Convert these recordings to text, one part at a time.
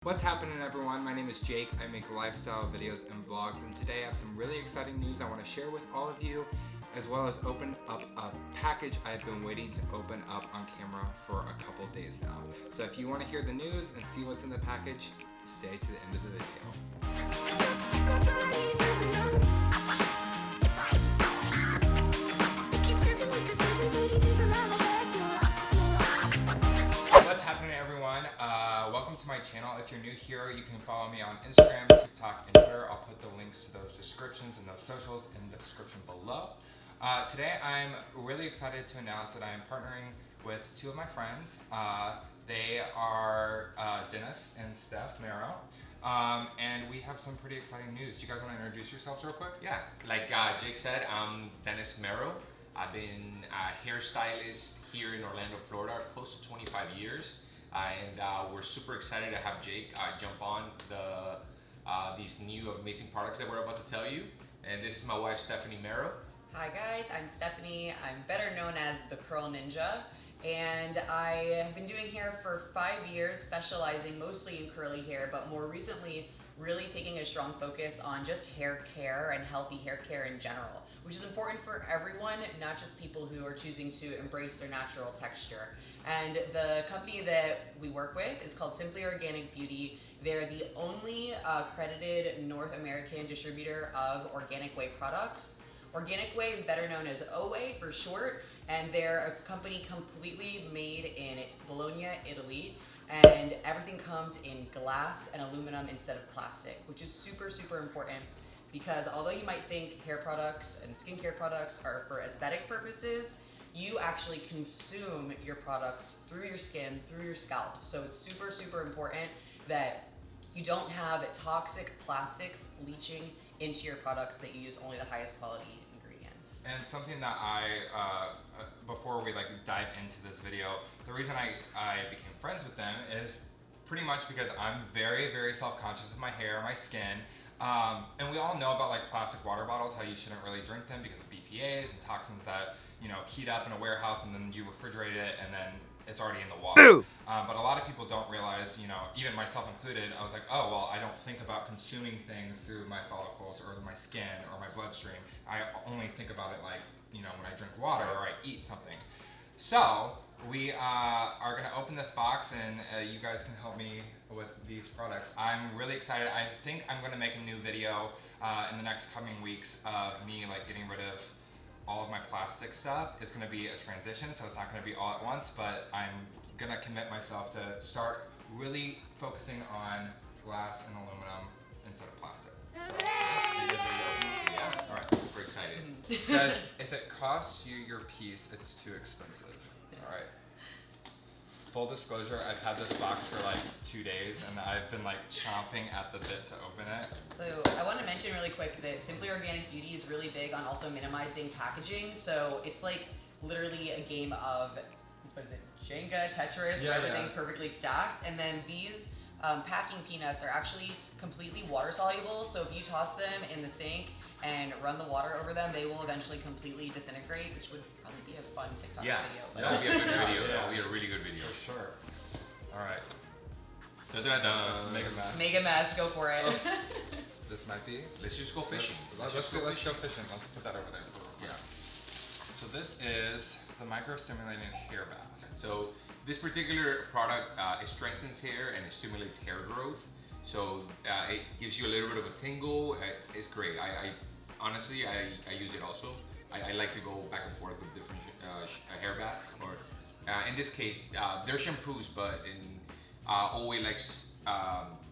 What's happening, everyone? My name is Jake. I make lifestyle videos and vlogs, and today I have some really exciting news I want to share with all of you, as well as open up a package I've been waiting to open up on camera for a couple days now. So if you want to hear the news and see what's in the package, stay to the end of the video. What's happening, everyone? Welcome to my channel. If you're new here, you can follow me on Instagram, TikTok, and Twitter. I'll put the links to those descriptions and those socials in the description below. Today, I'm really excited to announce that I am partnering with two of my friends. They are Dennis and Steph Mero. And we have some pretty exciting news. Do you guys want to introduce yourselves real quick? Yeah, like Jake said, I'm Dennis Mero. I've been a hairstylist here in Orlando, Florida, close to 25 years. And we're super excited to have Jake jump on these new amazing products that we're about to tell you. And this is my wife, Stephanie Mero. Hi guys, I'm Stephanie. I'm better known as the Curl Ninja. And I have been doing hair for 5 years, specializing mostly in curly hair, but more recently really taking a strong focus on just hair care and healthy hair care in general, which is important for everyone, not just people who are choosing to embrace their natural texture. And the company that we work with is called Simply Organic Beauty. They're the only accredited North American distributor of Organic Way products. Organic Way is better known as Oway for short, and they're a company completely made in Bologna, Italy, and everything comes in glass and aluminum instead of plastic, which is super, super important because although you might think hair products and skincare products are for aesthetic purposes, you actually consume your products through your skin, through your scalp. So it's super, super important that you don't have toxic plastics leaching into your products, that you use only the highest quality ingredients. And something that before we dive into this video, the reason I became friends with them is pretty much because I'm very, very self-conscious of my hair, my skin. And we all know about plastic water bottles, how you shouldn't really drink them because of BPAs and toxins that, heat up in a warehouse and then you refrigerate it and then it's already in the water. But a lot of people don't realize, even myself included, I was like, oh, well, I don't think about consuming things through my follicles or my skin or my bloodstream. I only think about it when I drink water or I eat something. So we are gonna open this box and you guys can help me with these products. I'm really excited. I think I'm gonna make a new video in the next coming weeks of me getting rid of all of my plastic stuff. It's gonna be a transition, so it's not gonna be all at once, but I'm gonna commit myself to start really focusing on glass and aluminum instead of plastic. Yeah, all right, super excited. It says, if it costs you your piece, it's too expensive. All right. Full disclosure, I've had this box for 2 days and I've been chomping at the bit to open it. So I want to mention really quick that Simply Organic Beauty is really big on also minimizing packaging. So it's literally a game of, what is it, Jenga, Tetris, where everything's perfectly stacked. And then these packing peanuts are actually completely water soluble. So if you toss them in the sink and run the water over them, they will eventually completely disintegrate, which would probably be a fun TikTok video. That would be a good video. That would be a really good video. For sure. All right. Make a mess. Make a mess, go for it. This might be. Let's just go fishing. Let's go fishing. Let's put that over there. Yeah. So this is the micro-stimulating hair bath. So this particular product, it strengthens hair and it stimulates hair growth. So it gives you a little bit of a tingle. It's great. Honestly, I use it also. I like to go back and forth with different hair baths. Or in this case, they're shampoos, but Oway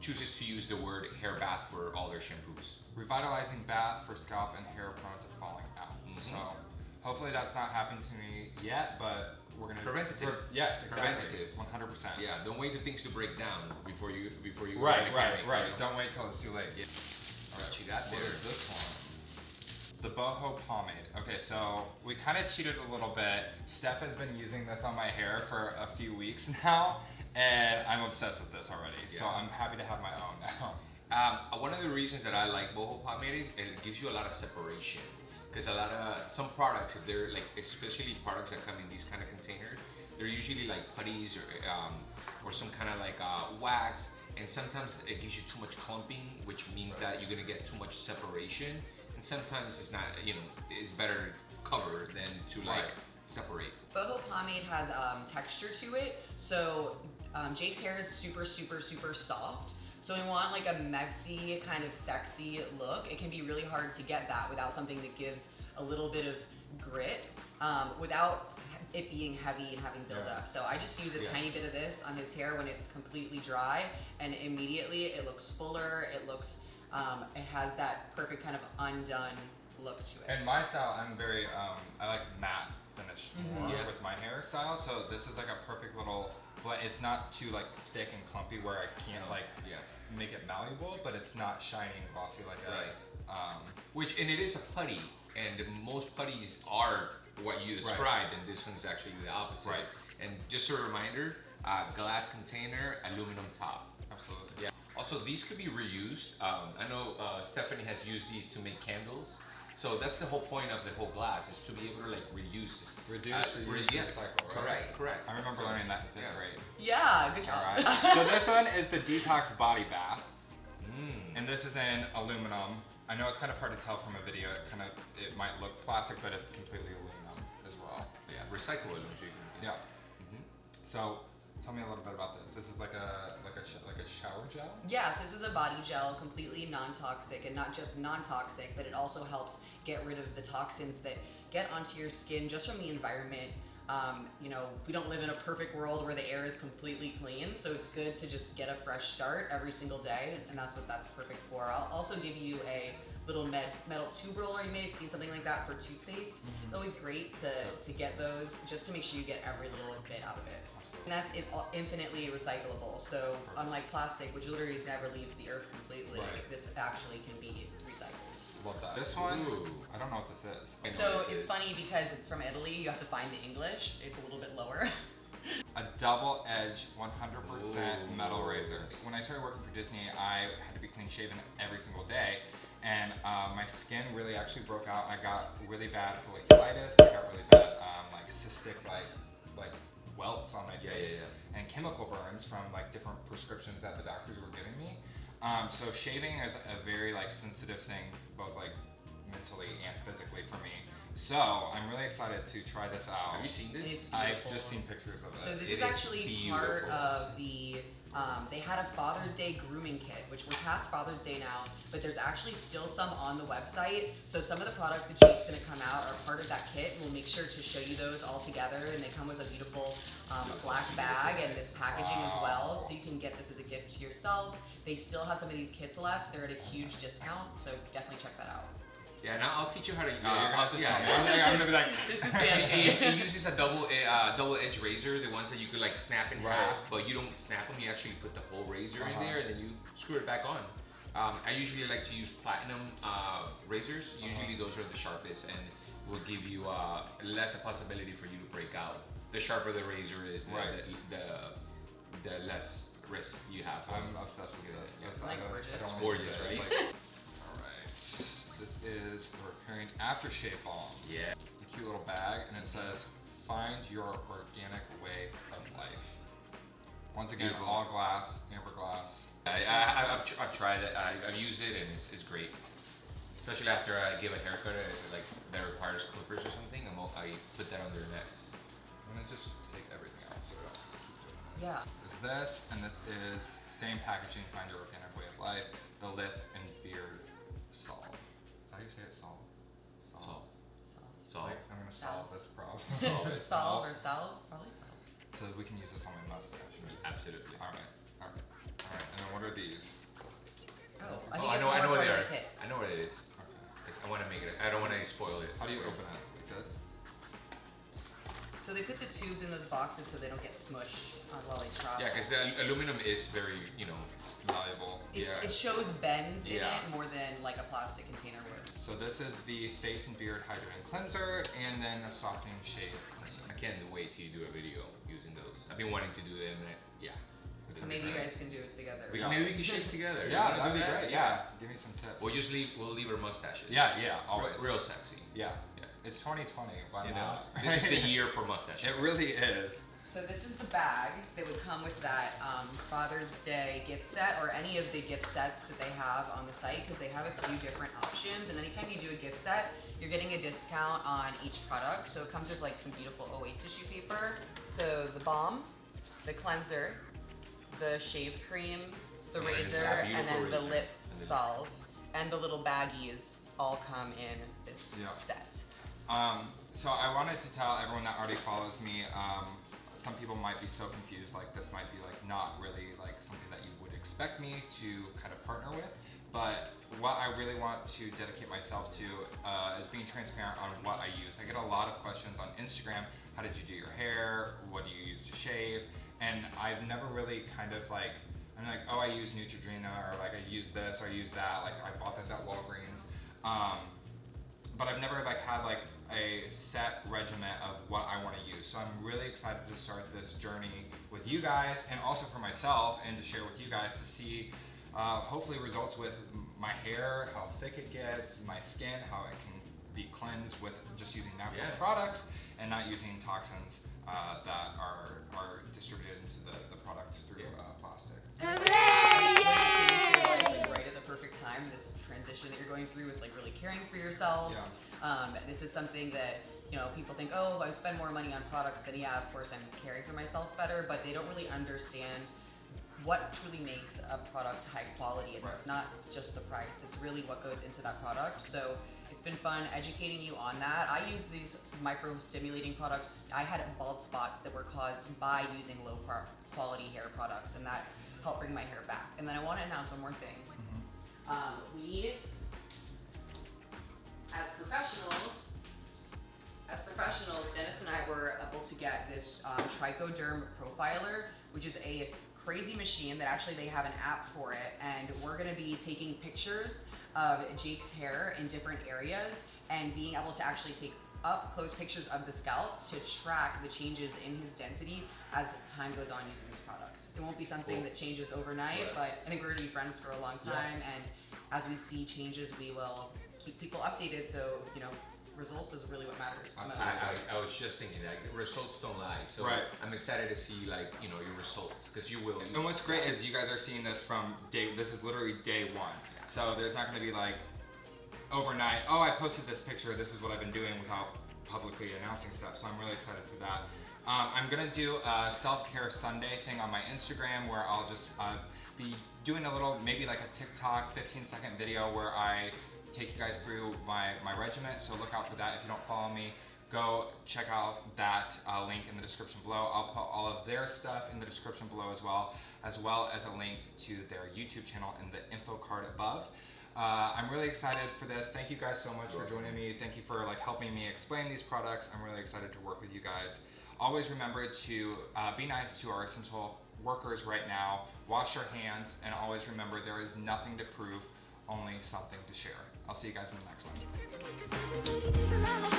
chooses to use the word hair bath for all their shampoos. Revitalizing bath for scalp and hair prone to falling out. So hopefully that's not happened to me yet, but we're gonna preventative. Yes, exactly. Preventative. 100%. Yeah, don't wait for things to break down before you. Right. Don't wait till it's too late. Yeah. All right, you got there. What is this one? The boho pomade. Okay, so we kind of cheated a little bit. Steph has been using this on my hair for a few weeks now, and I'm obsessed with this already. Yeah. So I'm happy to have my own now. One of the reasons that I like boho pomade is it gives you a lot of separation. Because some products, if they're especially products that come in these kind of containers, they're usually putties or some kind of wax, and sometimes it gives you too much clumping, which means that you're gonna get too much separation. And sometimes it's not, it's better to cover than to like separate. Boho pomade has texture to it, so Jake's hair is super, super, super soft. So we want like a mexy, kind of sexy look. It can be really hard to get that without something that gives a little bit of grit, without it being heavy and having build up. So I just use a tiny bit of this on his hair when it's completely dry, and immediately it looks fuller. It looks, it has that perfect kind of undone look to it. And my style, I'm very, I like matte finish more with my hairstyle. So this is like a perfect little, but it's not too like thick and clumpy where I can't like make it malleable, but it's not shiny and glossy like and it is a putty, and most putties are what you described, and this one's actually the opposite. Right. And just a reminder, glass container, aluminum top. Absolutely. Yeah. Also, these could be reused. I know Stephanie has used these to make candles. So that's the whole point of the whole glass, is to be able to like reduce, recycle. Right? Correct. I remember learning that in 5th grade. Yeah, good job. All right. So this one is the Detox Body Bath, and this is in aluminum. I know it's kind of hard to tell from a video. It might look plastic, but it's completely aluminum as well. Yeah, recyclable aluminum. Yeah. So tell me a little bit about this. This is like a shower gel. Yeah, so this is a body gel, completely non-toxic, and not just non-toxic, but it also helps get rid of the toxins that get onto your skin just from the environment. We don't live in a perfect world where the air is completely clean, so it's good to just get a fresh start every single day, and that's what that's perfect for. I'll also give you a little metal tube roller. You may have seen something like that for toothpaste. It's always great to get those, just to make sure you get every little bit out of it. And that's infinitely recyclable. So unlike plastic, which literally never leaves the earth completely, this actually can be recycled. Love that. This one, I don't know what this is. So it's funny because it's from Italy. You have to find the English. It's a little bit lower. A double-edged 100% metal razor. When I started working for Disney, I had to be clean shaven every single day, and my skin really actually broke out. I got really bad folliculitis. I got really bad cystic like welts on my face and chemical burns from like different prescriptions that the doctors were giving me. So shaving is a very sensitive thing, both mentally and physically for me. So I'm really excited to try this out. Have you seen this? I've just seen pictures of it. So this is actually part of the, they had a Father's Day grooming kit, which we're past Father's Day now, but there's actually still some on the website. So some of the products that Jake's gonna come out are part of that kit. We'll make sure to show you those all together, and they come with a beautiful black bag and this packaging as well, so you can get this as a gift to yourself. They still have some of these kits left. They're at a huge discount, so definitely check that out. Yeah, now I'll teach you how to. You're gonna have to tell me. I'm gonna be like, This is fancy. It uses a double-edged razor, the ones that you could snap in half, but you don't snap them. You actually put the whole razor in there, and then you screw it back on. I usually like to use platinum razors. Usually those are the sharpest and will give you less a possibility for you to break out. The sharper the razor is, the less risk you have. I'm obsessed with this. It's gorgeous. It's gorgeous, right? Alright. This is the Repairing Aftershave Balm. Yeah. A cute little bag, and it says, "Find your organic way of life." Once again, all glass, amber glass. I've tried it. I've used it, and it's great. Especially after I give a haircut, that requires clippers or something. I put that on their necks. I'm gonna just take everything out so we don't have to keep doing this. Yeah. There's this, and this is same packaging, Find Your Organic Way of Life, the Lip and Beard Solve. Is that how you say it? Solve? Solve. I'm gonna solve this problem. Solve or salve? Probably solve. So we can use this on my mustache. Right? Absolutely. Alright. And then what are these? Oh, I it's know more what part they of are. the kit. I know what it is. Okay. I want to make it. I don't want to spoil it. How do you open it? Like this? So they put the tubes in those boxes so they don't get smushed while they travel. Yeah, because the aluminum is very, Malleable. It shows bends in Yeah. it more than like a plastic container would. So this is the Face and Beard Hydrating Cleanser, and then a Softening Shave Clean. I can't wait till you do a video using those. I've been wanting to do them. So maybe you guys can do it together. Maybe we can shave together. You Yeah, wanna that'd do be that? great. Yeah. Give me some tips. We'll leave our mustaches. Yeah, always. Real sexy. Yeah. Yeah. It's 2020. Why You know, not? this is the year for mustaches. It really is. So this is the bag that would come with that Father's Day gift set, or any of the gift sets that they have on the site, because they have a few different options. And anytime you do a gift set, you're getting a discount on each product. So it comes with like some beautiful Oway tissue paper. So the balm, the cleanser, the shave cream, the Yeah, it's razor, got and beautiful then the razor. lip And the- salve, and the little baggies all come in this Yeah. set. So I wanted to tell everyone that already follows me, some people might be so confused, like this might be like not really like something that you would expect me to kind of partner with, but what I really want to dedicate myself to is being transparent on what I use. I get a lot of questions on Instagram, how did you do your hair, what do you use to shave, and I've never really kind of like, I'm like, oh, I use Neutrogena, or like I use this, or I use that, like I bought this at Walgreens. But I've never like had like a set regimen of what I want to use. So I'm really excited to start this journey with you guys, and also for myself, and to share with you guys to see hopefully results with my hair, how thick it gets, my skin, how it can be cleansed with just using natural products and not using toxins that are distributed into the product through plastic. Right at the perfect time, this transition that you're going through with like really caring for yourself. This is something that, you know, people think, oh, I spend more money on products, then yeah, of course I'm caring for myself better, but they don't really understand what truly makes a product high quality. And it's not just the price, it's really what goes into that product. So it's been fun educating you on that. I use these micro stimulating products. I had bald spots that were caused by using low quality hair products, and that helped bring my hair back. And then I want to announce one more thing. We, as professionals, Dennis and I were able to get this Trichoderm Profiler, which is a crazy machine that actually they have an app for it, and we're going to be taking pictures of Jake's hair in different areas and being able to actually take up close pictures of the scalp to track the changes in his density as time goes on using these products. It won't be something that changes overnight, but I think we're going to be friends for a long time, and as we see changes, we will keep people updated. So, you know, results is really what matters. I was just thinking that results don't lie, so I'm excited to see like, you know, your results, because you will. And what's great is you guys are seeing this from this is literally day one. So there's not going to be like overnight, oh, I posted this picture, this is what I've been doing, without publicly announcing stuff. So I'm really excited for that. I'm going to do a self-care Sunday thing on my Instagram, where I'll just be doing a little, maybe like a TikTok 15-second video where I take you guys through my regimen. So look out for that. If you don't follow me, go check out that link in the description below. I'll put all of their stuff in the description below, as well as a link to their YouTube channel in the info card above. I'm really excited for this. Thank you guys so much for joining me. Thank you for like helping me explain these products. I'm really excited to work with you guys. Always remember to be nice to our essential workers right now. Wash your hands, and always remember there is nothing to prove, only something to share. I'll see you guys in the next one.